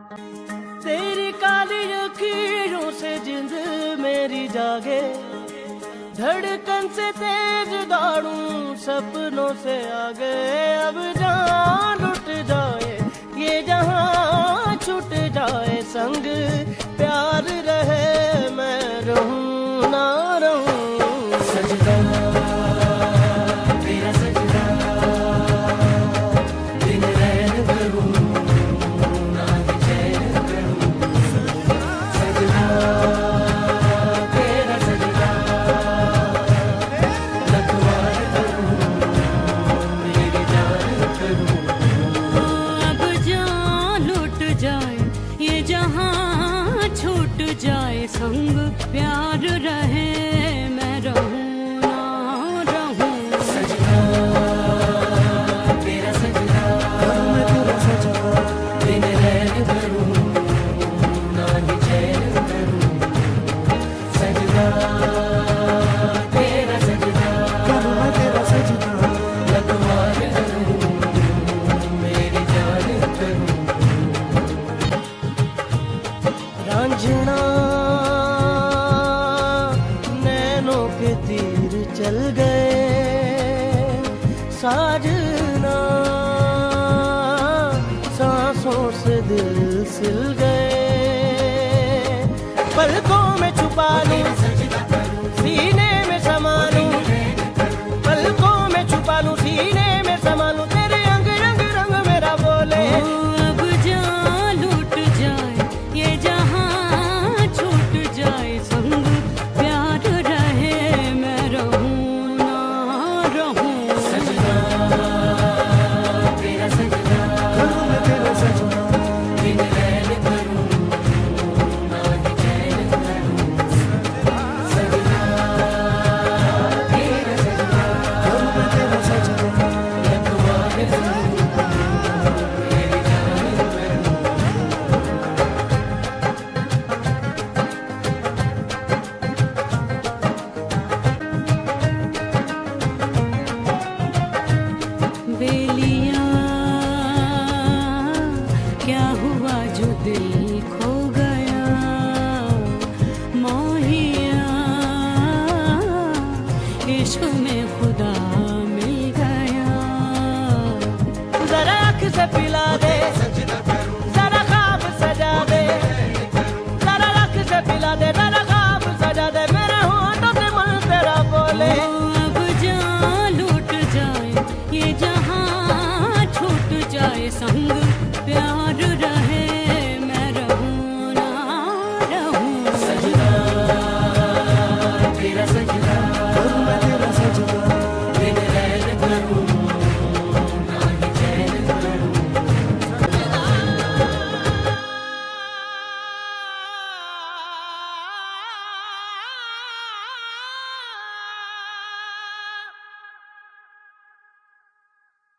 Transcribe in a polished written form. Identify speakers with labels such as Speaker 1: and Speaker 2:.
Speaker 1: तेरी काली अखीरों से जिंद मेरी जागे, धड़कन से तेज दौड़ूं सपनों से आगे। अब जान लुट जाए ये जहां छूट जाए संग प्यार रहे, मैं रहूं ना रहूं। सजदा तेरा सजदा, दिन रैन करूं ना चैन करूं। सजदा तेरा सजदा, लखवार करूं मेरी जान करूं।
Speaker 2: अब जान लुट जाए ये जहां छूट जाए संग प्यार रहे, मैं रहूं ना रहूं।
Speaker 1: सजदा तेरा सजदा, मैं तेरा सजदा, दिन रैन करूं ना चैन करूं। सजदा तेरा सजदा, मैं तेरा सजदा, लखवार करूं मेरी जान करूं। रांझना नैनों के तीर चल गए, साजना सांसों से दिल सिल गए। पलकों में छुपा लूं सीने में समा लूं, पलकों में छुपा लूं सीने में समा लूं। तेरे अंग रंग रंग मेरा बोले।
Speaker 2: अब जान लुट जाए ये जहां छूट जाए संग प्यार रहे, मैं रहूं ना रहूं।
Speaker 1: सजदा तेरा सजदा, मैं तेरा सजदा, दिन रैन करूं ना चैन करूं। सजदा तेरा सजदा, मैं तेरा सजदा, लखवार करूं मेरी जान करूं।
Speaker 2: बेलिया क्या हुआ जो दिल खो